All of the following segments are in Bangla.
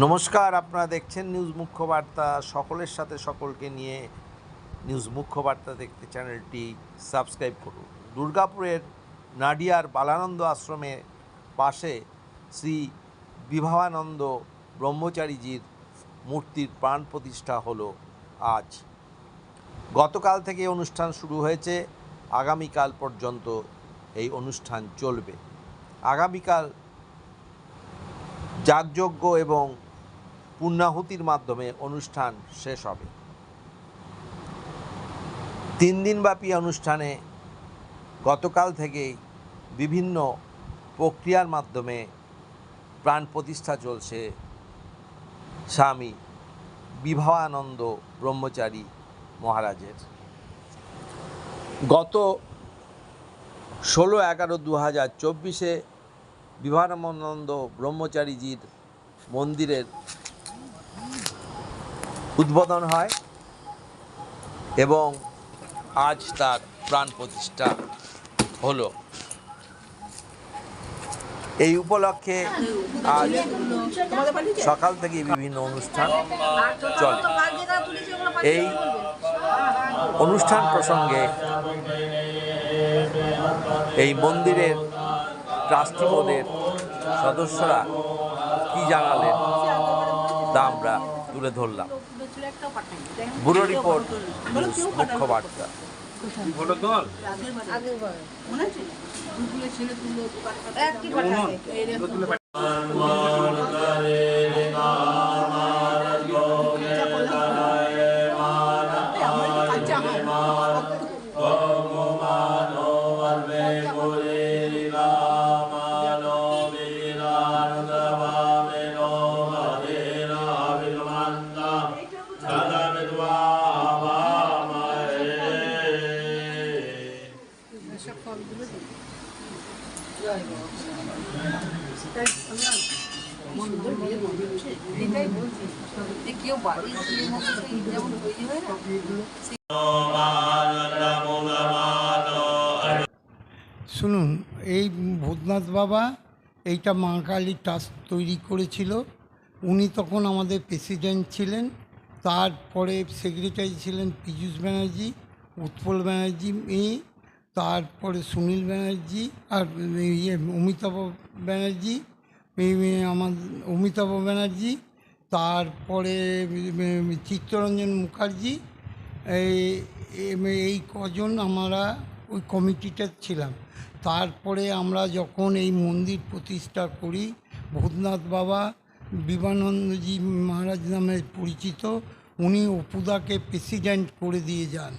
নমস্কার, আপনারা দেখছেন নিউজ মুখ্য বার্তা। সকলের সাথে সকলকে নিয়ে নিউজ মুখ্য বার্তা দেখতে চ্যানেলটি সাবস্ক্রাইব করুন। দুর্গাপুরের নাডিয়ার বালানন্দ আশ্রমের পাশে শ্রী বিভাবানন্দ ব্রহ্মচারীজির মূর্তির প্রাণ প্রতিষ্ঠা হলো আজ। গতকাল থেকে অনুষ্ঠান শুরু হয়েছে, আগামীকাল পর্যন্ত এই অনুষ্ঠান চলবে। আগামীকাল যাগযজ্ঞ এবং পূর্ণাহুতির মাধ্যমে অনুষ্ঠান শেষ হবে। 3 দিনব্যাপী অনুষ্ঠানে গতকাল থেকেই বিভিন্ন প্রক্রিয়ার মাধ্যমে প্রাণ প্রতিষ্ঠা চলছে স্বামী বিভাবানন্দ ব্রহ্মচারী মহারাজের। গত 16/11/2024 বিভাবানন্দ ব্রহ্মচারীজির মন্দিরের উদ্বোধন হয় এবং আজ তার প্রাণ প্রতিষ্ঠা হলো। এই উপলক্ষে আজ সকাল থেকে বিভিন্ন অনুষ্ঠান চলে। এই অনুষ্ঠান প্রসঙ্গে এই মন্দিরের ট্রাস্টি বোর্ডের সদস্যরা কি জানালেন তা আমরা তুলে ধরলাম। ব্যুরো রিপোর্ট, নিউজ মুখ্য বার্তা। শুনুন, এই ভূতনাথ বাবা এইটা মা কালী ট্রাস্ট তৈরি করেছিল। উনি তখন আমাদের প্রেসিডেন্ট ছিলেন। তারপরে সেক্রেটারি ছিলেন পীযূষ ব্যানার্জি, উৎপল ব্যানার্জি মেয়ে, তারপরে সুনীল ব্যানার্জি আর অমিতাভ ব্যানার্জি, আমার অমিতাভ ব্যানার্জি, তারপরে চিত্তরঞ্জন মুখার্জি। এই কজন আমরা ওই কমিটিটা ছিলাম। তারপরে আমরা যখন এই মন্দির প্রতিষ্ঠা করি, ভূতনাথ বাবা বিভাবানন্দজি মহারাজ নামে পরিচিত, উনি অপুদাকে প্রেসিডেন্ট করে দিয়ে যান,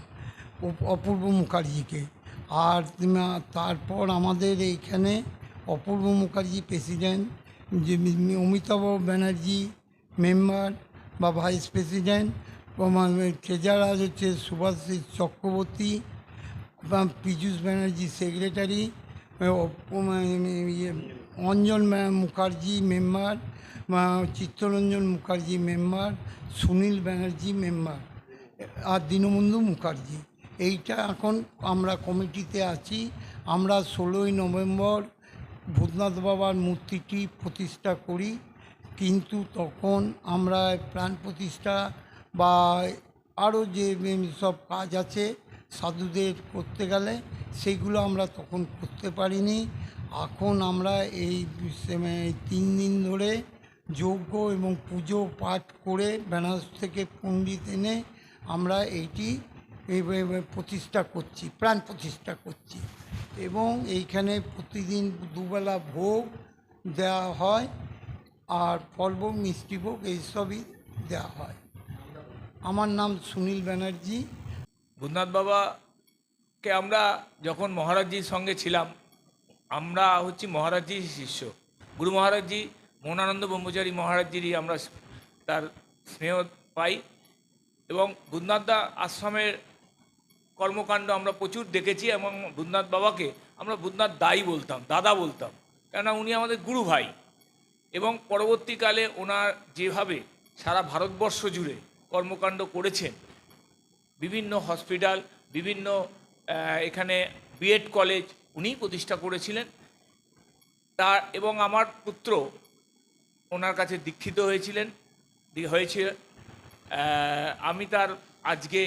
অপূর্ব মুখার্জিকে। আর তারপর আমাদের এইখানে অপূর্ব মুখার্জি প্রেসিডেন্ট, যে অমিতাভ ব্যানার্জি মেম্বার বা ভাইস প্রেসিডেন্ট, ট্রেজারার হচ্ছে Subhasish Chakraborty, Piyush Banerjee secretary, Anjan Mukherjee member, Chittaranjan Mukherjee member, Sunil Banerjee member, আর দীনবন্ধু মুখার্জি। এইটা এখন আমরা কমিটিতে আছি। আমরা 16ই নভেম্বর ভূতনাথ বাবার মূর্তিটি প্রতিষ্ঠা করি, কিন্তু তখন আমরা প্রাণ প্রতিষ্ঠা বা আরও যে সব কাজ আছে সাধুদের করতে গেলে, সেইগুলো আমরা তখন করতে পারিনি। এখন আমরা এই 3 দিন ধরে যজ্ঞ এবং পুজো পাঠ করে বেনারস থেকে পণ্ডিত এনে আমরা এইটি প্রতিষ্ঠা করছি, প্রাণ প্রতিষ্ঠা করছি। এবং এইখানে প্রতিদিন দুবেলা ভোগ দেওয়া হয়, আর ফলভোগ মিষ্টিভোগ এইসবই দেওয়া হয়। আমার নাম সুনীল ব্যানার্জি। ভূতনাথ বাবাকে আমরা যখন মহারাজজির সঙ্গে ছিলাম, আমরা হচ্ছি মহারাজজির শিষ্য। গুরু মহারাজজি মৌনানন্দ ব্রহ্মচারী মহারাজজিরই আমরা তার স্নেহ পাই, এবং ভূতনাথদা আশ্রমের কর্মকাণ্ড আমরা প্রচুর দেখেছি। এবং ভূতনাথ বাবাকে আমরা ভূতনাথ দাই বলতাম, দাদা বলতাম, কেননা উনি আমাদের গুরু ভাই। এবং পরবর্তীকালে ওনার যেভাবে সারা ভারতবর্ষ জুড়ে কর্মকাণ্ড করেছেন, বিভিন্ন হসপিটাল, বিভিন্ন এখানে বিএড কলেজ উনিই প্রতিষ্ঠা করেছিলেন। তার এবং আমার পুত্র ওনার কাছে দীক্ষিত হয়েছিল। আমি তার আজকে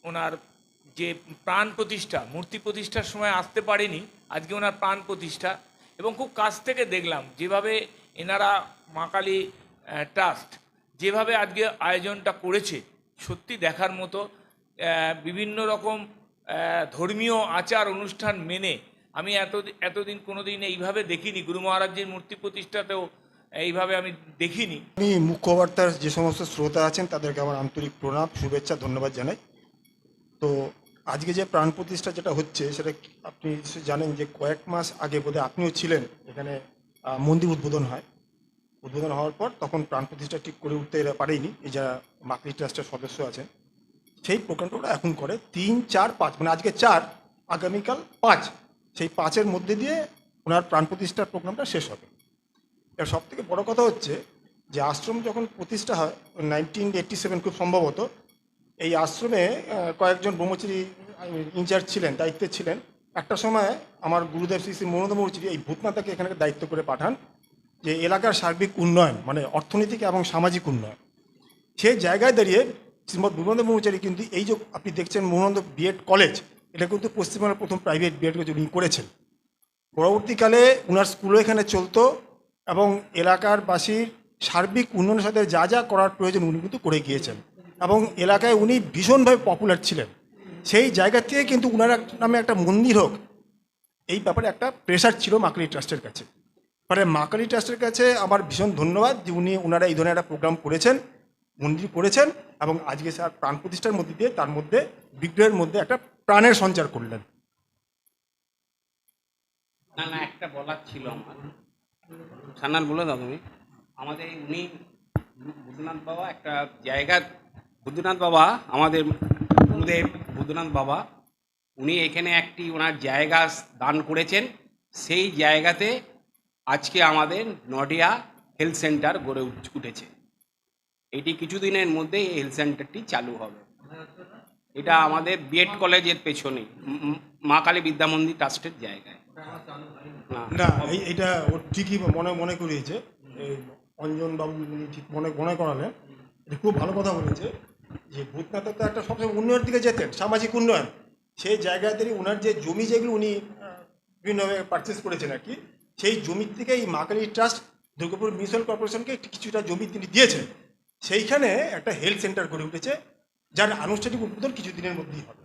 ওনার যে প্রাণ প্রতিষ্ঠা, মূর্তি প্রতিষ্ঠার সময় আসতে পারিনি, আজকে ওনার প্রাণ প্রতিষ্ঠা, এবং খুব কাছ থেকে দেখলাম যেভাবে এনারা মা কালী ট্রাস্ট যেভাবে আজকে আয়োজনটা করেছে, সত্যি দেখার মতো। বিভিন্ন রকম ধর্মীয় আচার অনুষ্ঠান মেনে আমি এতদিন কোনোদিন এইভাবে দেখিনি। গুরু মহারাজজির মূর্তি প্রতিষ্ঠাতেও এইভাবে আমি দেখিনি। আমি মুখ্যবার্তার যে সমস্ত শ্রোতা আছেন তাদেরকে আমার আন্তরিক প্রণাম, শুভেচ্ছা, ধন্যবাদ জানাই। তো আজকে যে প্রাণ প্রতিষ্ঠা যেটা হচ্ছে সেটা আপনি জানেন যে কয়েক মাস আগে বোধহয় আপনিও ছিলেন এখানে, মন্দির উদ্বোধন হয়। উদ্বোধন হওয়ার পর তখন প্রাণ প্রতিষ্ঠা ঠিক করে উঠতে পারেনি এই যারা মাকড়ি ট্রাস্টের সদস্য আছেন। সেই প্রোগ্রামটা ওরা এখন করে 3, 4, 5, মানে আজকে 4, আগামীকাল 5, সেই 5-এর মধ্যে দিয়ে ওনার প্রাণ প্রতিষ্ঠার প্রোগ্রামটা শেষ হবে। এর সব থেকে বড়ো কথা হচ্ছে যে আশ্রম যখন প্রতিষ্ঠা হয় 1987 খুব সম্ভবত, এই আশ্রমে কয়েকজন ব্রহ্মচারী ইনচার্জ ছিলেন, দায়িত্বে ছিলেন। একটা সময় আমার গুরুদেব শ্রী শ্রী মনোদ ব্রহ্মচারী এই ভূতনাথকে এখানে দায়িত্ব করে পাঠান যে এলাকার সার্বিক উন্নয়ন, মানে অর্থনৈতিক এবং সামাজিক উন্নয়ন। সেই জায়গায় দাঁড়িয়ে শ্রীমৎ বিমল ব্রহ্মচারী কিন্তু এই যে আপনি দেখছেন মনোনন্দ বিএড কলেজ, এটা কিন্তু পশ্চিমবঙ্গের প্রথম প্রাইভেট বিএড কলেজ উনি করেছেন। পরবর্তীকালে ওনার স্কুলও এখানে চলতো এবং এলাকার বাসীর সার্বিক উন্নয়নের সাথে যা যা করার প্রয়োজন উনি কিন্তু করে গিয়েছেন এবং এলাকায় উনি ভীষণভাবে পপুলার ছিলেন। সেই জায়গা থেকে কিন্তু উনার নামে একটা মন্দির হোক, এই ব্যাপারে একটা প্রেশার ছিল মা কালী ট্রাস্টের কাছে। মানে মা কালী ট্রাস্টের কাছে আমার ভীষণ ধন্যবাদ যে ওনারা এই ধরনের একটা প্রোগ্রাম করেছেন, মন্দির করেছেন এবং আজকে স্যার প্রাণ প্রতিষ্ঠার মধ্যে দিয়ে তার মধ্যে বিগ্রহের মধ্যে একটা প্রাণের সঞ্চার করলেন। না একটা বলার ছিল আমার, সান্নাল বলে দাও তুমি। আমাদের উনি বুদ্ধনাথ বাবা একটা জায়গা, বুদ্ধনাথ বাবা আমাদের গুরুদেব বুদ্ধনাথ বাবা, উনি এখানে একটি ওনার জায়গা দান করেছেন। সেই জায়গাতে আজকে আমাদের নডিয়া হেলথ সেন্টার গড়ে উঠেছে। এটি কিছুদিনের মধ্যে এই হেলথ সেন্টারটি চালু হবে। এটা আমাদের বিএড কলেজের পেছনে মা কালী বিদ্যা মন্দির ট্রাস্টের জায়গায়। না এইটা ওর ঠিকই মনে করিয়েছে অঞ্জন বাবু, উনি ঠিক মনে করালেন। এটা খুব ভালো কথা বলেছে যে ভূতনাথ তো একটা সবসময় উন্নয়নের দিকে যেতেন, সামাজিক উন্নয়ন। সেই জায়গাতে ওনার যে জমি যেগুলো উনি বিভিন্নভাবে পারচেস করেছেন আর কি, সেই জমির থেকে এই মা কালী ট্রাস্ট দুর্গাপুর মিউনিসিপ্যাল কর্পোরেশনকে কিছুটা জমি তিনি দিয়েছেন। সেইখানে একটা হেলথ সেন্টার গড়ে উঠেছে, যার আনুষ্ঠানিক উদ্বোধন কিছুদিনের মধ্যেই হবে।